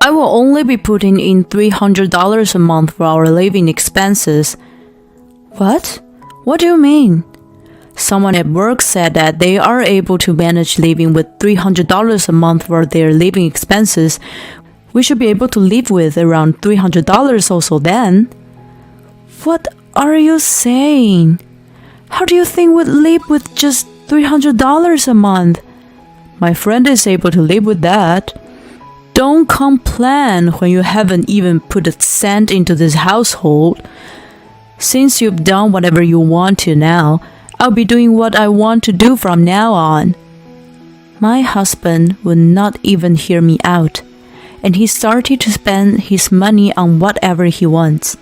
I will only be putting in $300 a month for our living expenses. What? What do you mean? Someone at work said that they are able to manage living with $300 a month for their living expenses. We should be able to live with around $300 also then. What are you saying? How do you think we'd live with just $300 a month? My friend is able to live with that. Don't complain when you haven't even put a cent into this household. Since you've done whatever you want to now, I'll be doing what I want to do from now on. My husband would not even hear me out, and he started to spend his money on whatever he wants.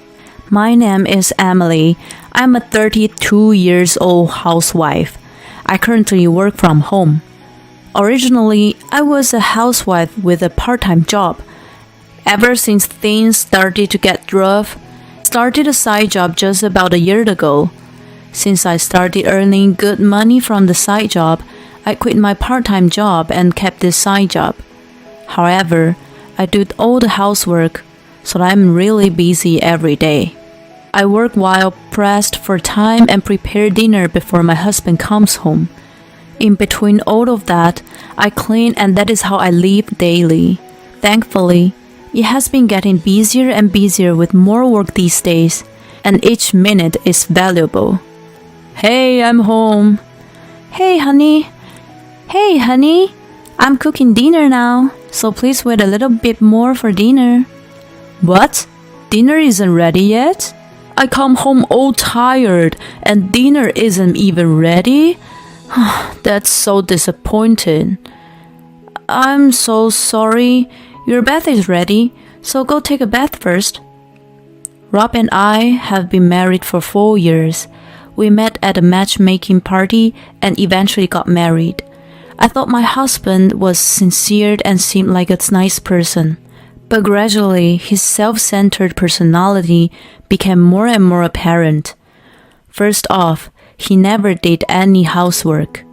My name is Emily. I'm a 32 years old housewife. I currently work from home. Originally, I was a housewife with a part-time job. Ever since things started to get rough, I started a side job just about a year ago. Since I started earning good money from the side job, I quit my part-time job and kept this side job. However, I do all the housework, so I'm really busy every day. I work while pressed for time and prepare dinner before my husband comes home. In between all of that, I clean, and that is how I live daily. Thankfully, it has been getting busier and busier with more work these days, and each minute is valuable. Hey, I'm home. Hey, honey. Hey, honey. I'm cooking dinner now, so please wait a little bit more for dinner. What? Dinner isn't ready yet? I come home all tired, and dinner isn't even ready? That's so disappointing. I'm so sorry. Your bath is ready, so go take a bath first. Rob and I have been married for 4 years. We met at a matchmaking party and eventually got married. I thought my husband was sincere and seemed like a nice person. But gradually, his self-centered personality became more and more apparent. First off, he never did any housework.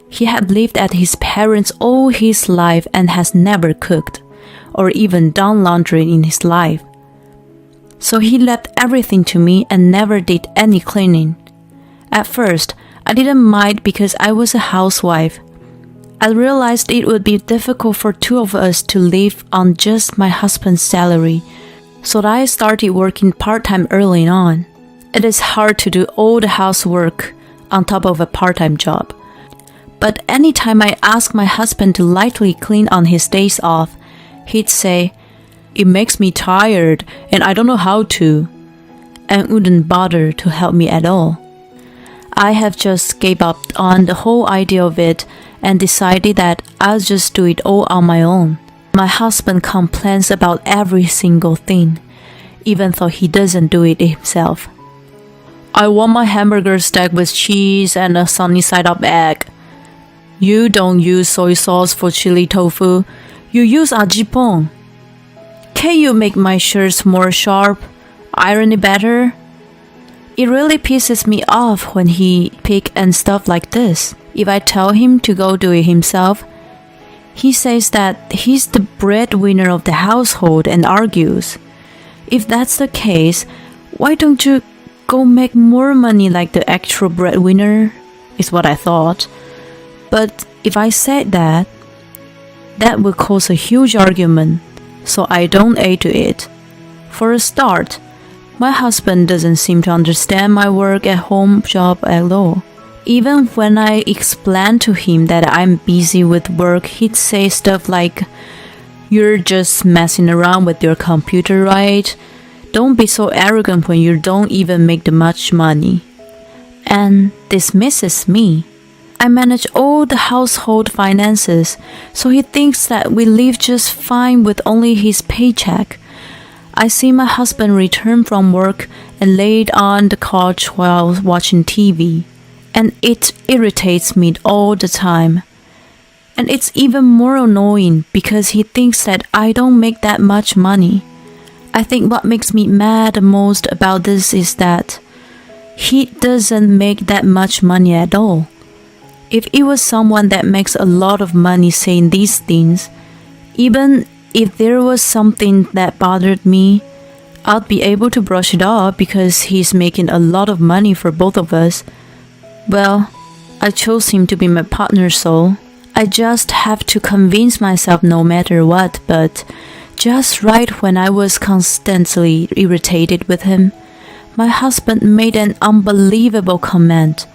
He had lived at his parents' all his life and has never cooked, or even done laundry in his life. So he left everything to me and never did any cleaning. At first, I didn't mind because I was a housewife. I realized it would be difficult for two of us to live on just my husband's salary, so I started working part-time early on. It is hard to do all the housework on top of a part-time job. But anytime I asked my husband to lightly clean on his days off, he'd say, "It makes me tired and I don't know how to," and wouldn't bother to help me at all. I have just gave up on the whole idea of it and decided that I'll just do it all on my own. My husband complains about every single thing, even though he doesn't do it himself. I want my hamburger stacked with cheese and a sunny side up egg. You don't use soy sauce for chili tofu. You use ajipong. Can you make my shirts more sharp? Iron it better? It really pisses me off when he pick and stuff like this. If I tell him to go do it himself, he says that he's the breadwinner of the household and argues. If that's the case, why don't you go make more money like the actual breadwinner? Is what I thought. But if I said that, that would cause a huge argument, so I don't add to it. For a start, my husband doesn't seem to understand my work at home job at all. Even when I explain to him that I'm busy with work, he'd say stuff like, "You're just messing around with your computer, right? Don't be so arrogant when you don't even make that much money." And dismisses me. I manage all the household finances, so he thinks that we live just fine with only his paycheck. I see my husband return from work and laid on the couch while watching TV, and it irritates me all the time. And it's even more annoying because he thinks that I don't make that much money. I think what makes me mad the most about this is that he doesn't make that much money at all. If it was someone that makes a lot of money saying these things, even if there was something that bothered me, I'd be able to brush it off because he's making a lot of money for both of us. Well, I chose him to be my partner, so I just have to convince myself no matter what. But just right when I was constantly irritated with him, my husband made an unbelievable comment.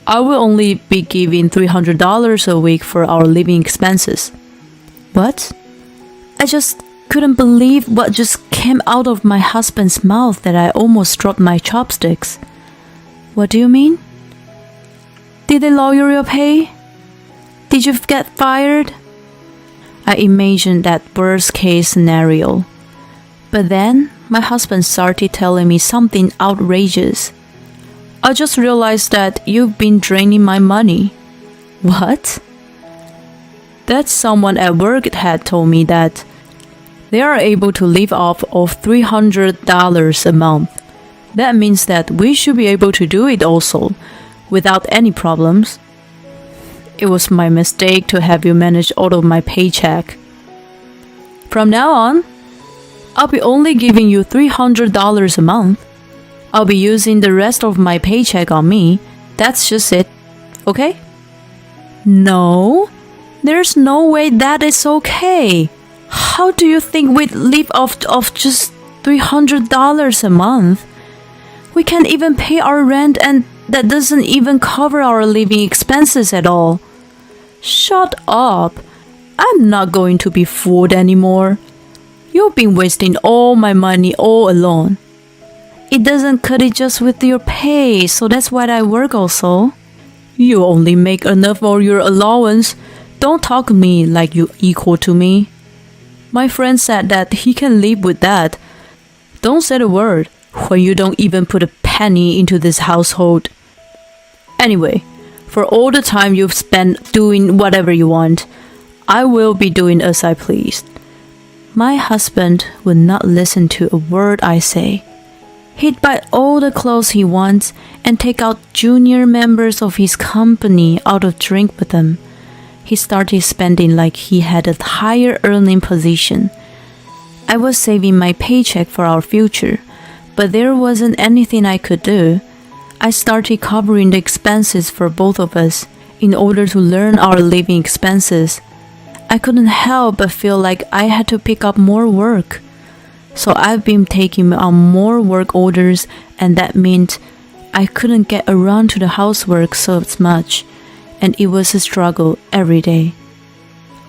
I will only be giving $300 a week for our living expenses. What? I just couldn't believe what just came out of my husband's mouth that I almost dropped my chopsticks. What do you mean? Did they lower your pay? Did you get fired? I imagined that worst case scenario. But then my husband started telling me something outrageous. I just realized that you've been draining my money. What? That someone at work had told me that they are able to live off of $300 a month. That means that we should be able to do it also, without any problems. It was my mistake to have you manage all of my paycheck. From now on, I'll be only giving you $300 a month. I'll be using the rest of my paycheck on me. That's just it. Okay? No, there's no way that is okay. How do you think we'd live off of just $300 a month? We can't even pay our rent, and that doesn't even cover our living expenses at all. Shut up. I'm not going to be fooled anymore. You've been wasting all my money all alone. It doesn't cut it just with your pay, so that's why I work also. You only make enough for your allowance. Don't talk to me like you equal to me. My friend said that he can live with that. Don't say a word when you don't even put a penny into this household. Anyway, for all the time you've spent doing whatever you want, I will be doing as I please. My husband would not listen to a word I say. He'd buy all the clothes he wants and take out junior members of his company out to drink with him. He started spending like he had a higher earning position. I was saving my paycheck for our future, but there wasn't anything I could do. I started covering the expenses for both of us in order to learn our living expenses. I couldn't help but feel like I had to pick up more work. So I've been taking on more work orders, and that meant I couldn't get around to the housework so much, and it was a struggle every day.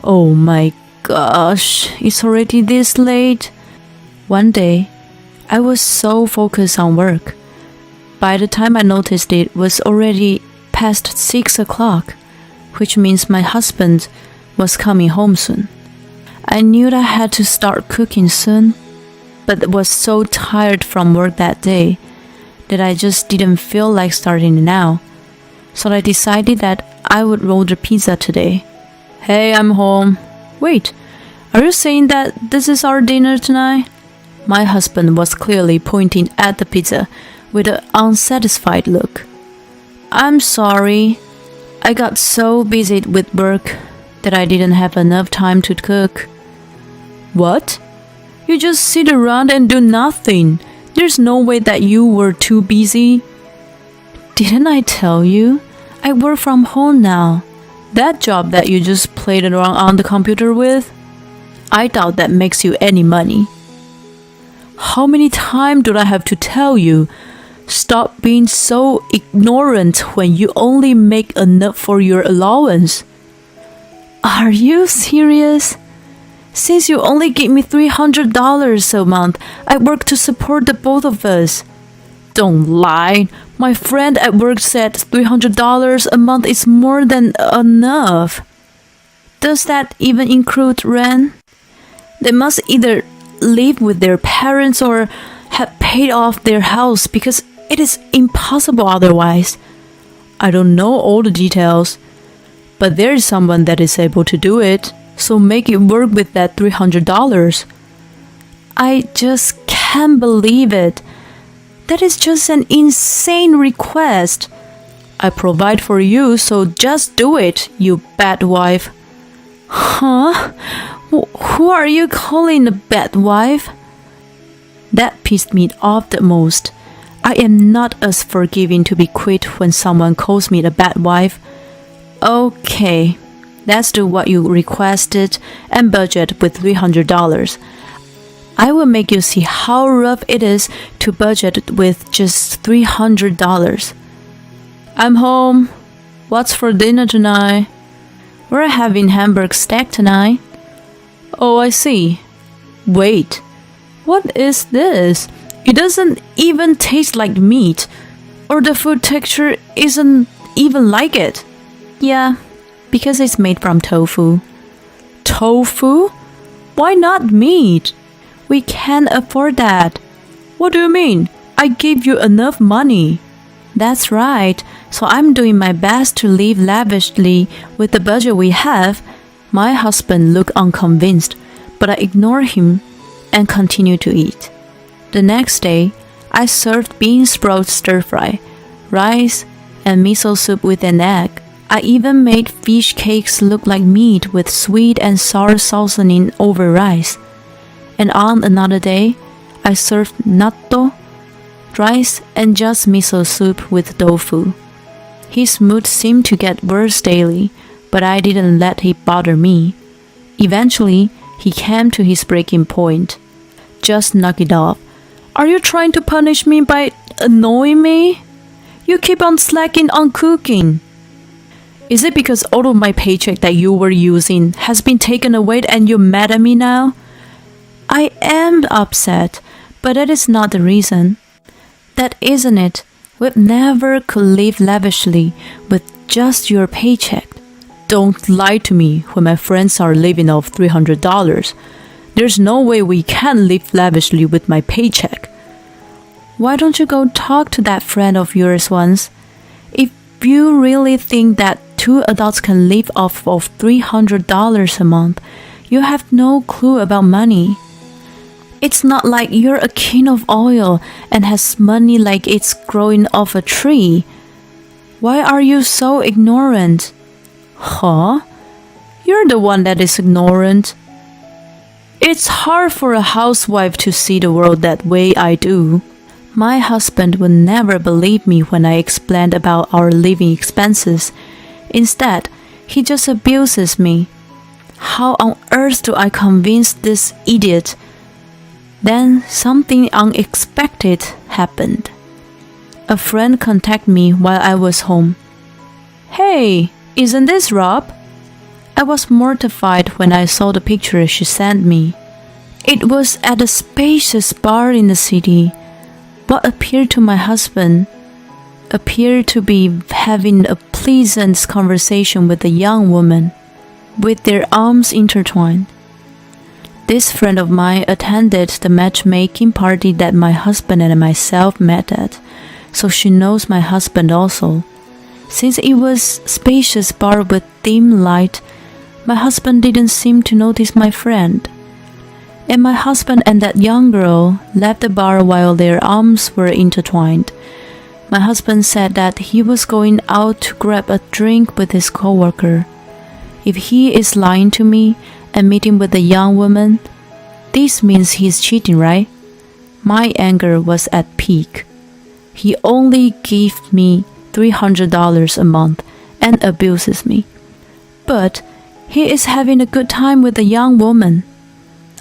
Oh my gosh, it's already this late. One day, I was so focused on work. By the time I noticed it was already past 6 o'clock, which means my husband was coming home soon. I knew that I had to start cooking soon, but was so tired from work that day that I just didn't feel like starting now. So I decided that I would order pizza today. Hey, I'm home. Wait, are you saying that this is our dinner tonight? My husband was clearly pointing at the pizza with an unsatisfied look. I'm sorry. I got so busy with work that I didn't have enough time to cook. What? You just sit around and do nothing. There's no way that you were too busy. Didn't I tell you? I work from home now. That job that you just played around on the computer with? I doubt that makes you any money. How many times do I have to tell you? Stop being so ignorant when you only make enough for your allowance. Are you serious? Since you only give me $300 a month, I work to support the both of us. Don't lie. My friend at work said $300 a month is more than enough. Does that even include rent? They must either live with their parents or have paid off their house because it is impossible otherwise. I don't know all the details, but there is someone that is able to do it, so make it work with that $300. I just can't believe it. That is just an insane request. I provide for you, so just do it, you bad wife. Huh? Who are you calling a bad wife? That pissed me off the most. I am not as forgiving to be quit when someone calls me a bad wife. Okay, let's do what you requested and budget with $300. I will make you see how rough it is to budget with just $300. I'm home. What's for dinner tonight? We're having Hamburg steak tonight. Oh, I see. Wait, what is this? It doesn't even taste like meat, or the food texture isn't even like it. Yeah, because it's made from tofu. Tofu? Why not meat? We can't afford that. What do you mean? I gave you enough money. That's right, so I'm doing my best to live lavishly with the budget we have. My husband looked unconvinced, but I ignored him and continued to eat. The next day, I served bean sprout stir-fry, rice, and miso soup with an egg. I even made fish cakes look like meat with sweet and sour seasoning over rice. And on another day, I served natto, rice, and just miso soup with tofu. His mood seemed to get worse daily, but I didn't let it bother me. Eventually, he came to his breaking point. Just knock it off. Are you trying to punish me by annoying me? You keep on slacking on cooking. Is it because all of my paycheck that you were using has been taken away and you're mad at me now? I am upset, but that is not the reason. That isn't it. We never could live lavishly with just your paycheck. Don't lie to me when my friends are living off $300. There's no way we can live lavishly with my paycheck. Why don't you go talk to that friend of yours once? If you really think that two adults can live off of $300 a month, you have no clue about money. It's not like you're a king of oil and has money like it's growing off a tree. Why are you so ignorant? Huh? You're the one that is ignorant. It's hard for a housewife to see the world that way I do. My husband would never believe me when I explained about our living expenses. Instead, he just abuses me. How on earth do I convince this idiot? Then something unexpected happened. A friend contacted me while I was home. Hey, isn't this Rob? I was mortified when I saw the picture she sent me. It was at a spacious bar in the city. What appeared to my husband appeared to be having a pleasant conversation with a young woman, with their arms intertwined. This friend of mine attended the matchmaking party that my husband and myself met at, so she knows my husband also. Since it was spacious bar with dim light, my husband didn't seem to notice my friend. And my husband and that young girl left the bar while their arms were intertwined. My husband said that he was going out to grab a drink with his coworker. If he is lying to me and meeting with a young woman, this means he's cheating, right? My anger was at peak. He only gave me $300 a month and abuses me. But he is having a good time with a young woman.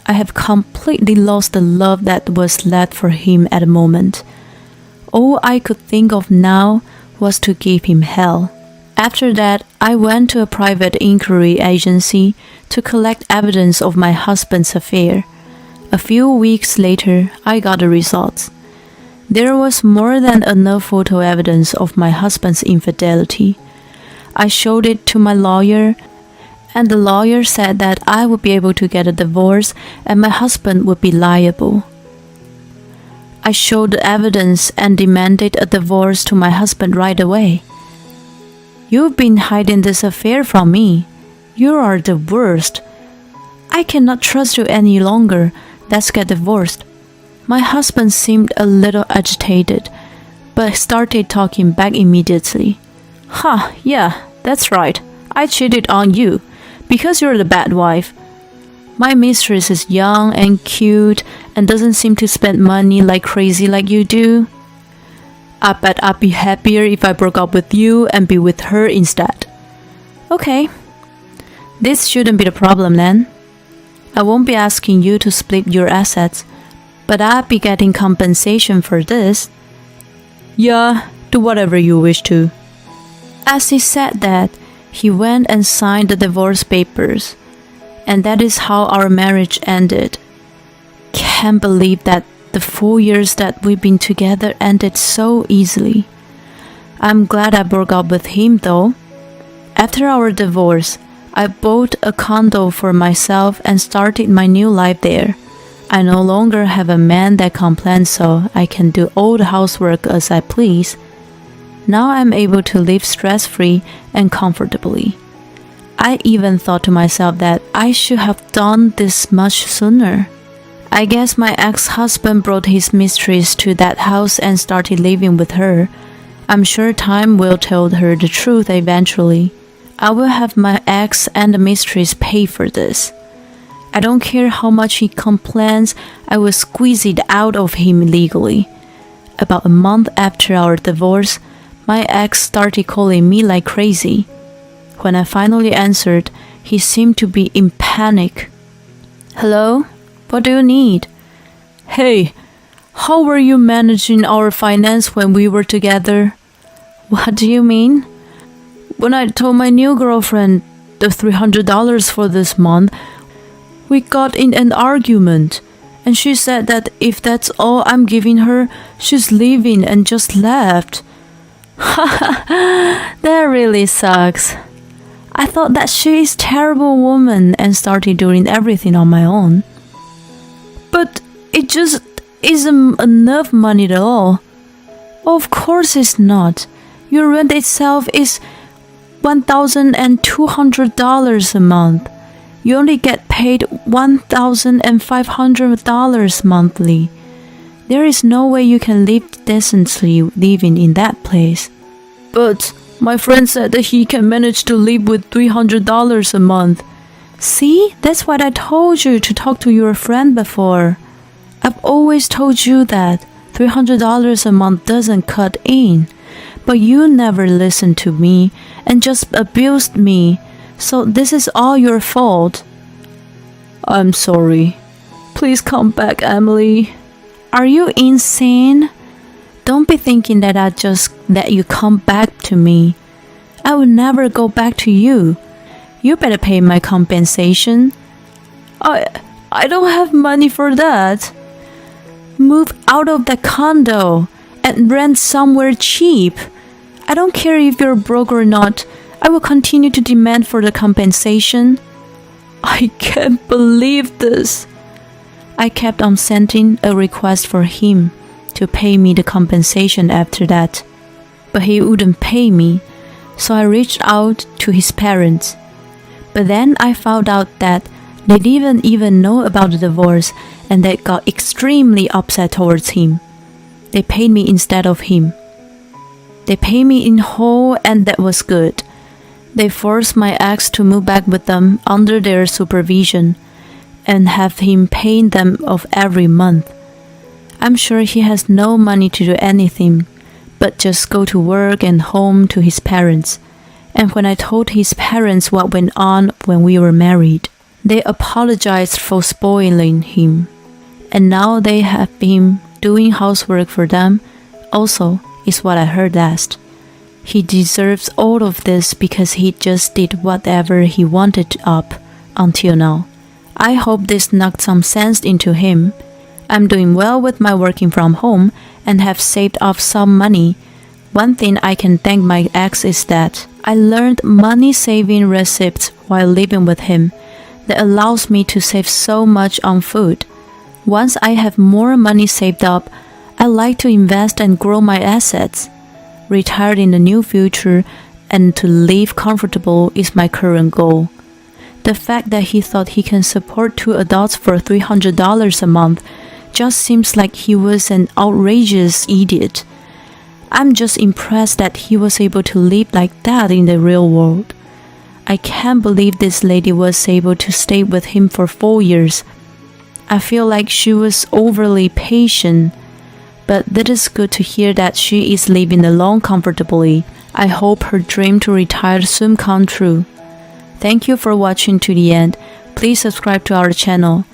I have completely lost the love that was left for him at the moment. All I could think of now was to give him hell. After that, I went to a private inquiry agency to collect evidence of my husband's affair. A few weeks later, I got the results. There was more than enough photo evidence of my husband's infidelity. I showed it to my lawyer, and the lawyer said that I would be able to get a divorce and my husband would be liable. I showed the evidence and demanded a divorce to my husband right away. You've been hiding this affair from me. You are the worst. I cannot trust you any longer. Let's get divorced. My husband seemed a little agitated, but started talking back immediately. Yeah, that's right. I cheated on you because you're the bad wife. My mistress is young and cute and doesn't seem to spend money like crazy like you do. I bet I'd be happier if I broke up with you and be with her instead. Okay. This shouldn't be the problem then. I won't be asking you to split your assets, but I'd be getting compensation for this. Yeah, do whatever you wish to. As he said that, he went and signed the divorce papers. And that is how our marriage ended. Can't believe that the 4 years that we've been together ended so easily. I'm glad I broke up with him though. After our divorce, I bought a condo for myself and started my new life there. I no longer have a man that complains, so I can do all the housework as I please. Now I'm able to live stress-free and comfortably. I even thought to myself that I should have done this much sooner. I guess my ex-husband brought his mistress to that house and started living with her. I'm sure time will tell her the truth eventually. I will have my ex and the mistress pay for this. I don't care how much he complains, I will squeeze it out of him legally. About a month after our divorce, my ex started calling me like crazy. When I finally answered, he seemed to be in panic. Hello? What do you need? Hey, how were you managing our finance when we were together? What do you mean? When I told my new girlfriend the $300 for this month, we got in an argument, and she said that if that's all I'm giving her, she's leaving and just left. That really sucks. I thought that she is a terrible woman and started doing everything on my own. But it just isn't enough money at all. Of course it's not. Your rent itself is $1,200 a month. You only get paid $1,500 monthly. There is no way you can live decently living in that place. But my friend said that he can manage to live with $300 a month. See, that's what I told you to talk to your friend before. I've always told you that $300 a month doesn't cut in. But you never listened to me and just abused me, so this is all your fault. I'm sorry. Please come back, Emily. Are you insane? Don't be thinking that I just let you come back to me. I will never go back to you. You better pay my compensation. I don't have money for that. Move out of the condo and rent somewhere cheap. I don't care if you're broke or not. I will continue to demand for the compensation. I can't believe this. I kept on sending a request for him to pay me the compensation after that. But he wouldn't pay me, so I reached out to his parents. But then I found out that they didn't even know about the divorce and they got extremely upset towards him. They paid me instead of him. They paid me in whole and that was good. They forced my ex to move back with them under their supervision and have him paying them off every month. I'm sure he has no money to do anything but just go to work and home to his parents. And when I told his parents what went on when we were married, they apologized for spoiling him. And now they have been doing housework for them also, is what I heard last. He deserves all of this because he just did whatever he wanted up until now. I hope this knocked some sense into him. I'm doing well with my working from home and have saved up some money. One thing I can thank my ex is that I learned money-saving recipes while living with him that allows me to save so much on food. Once I have more money saved up, I like to invest and grow my assets. Retire in the near future and to live comfortable is my current goal. The fact that he thought he can support 2 adults for $300 a month just seems like he was an outrageous idiot. I'm just impressed that he was able to live like that in the real world. I can't believe this lady was able to stay with him for 4 years. I feel like she was overly patient, but it is good to hear that she is living alone comfortably. I hope her dream to retire soon come true. Thank you for watching to the end. Please subscribe to our channel.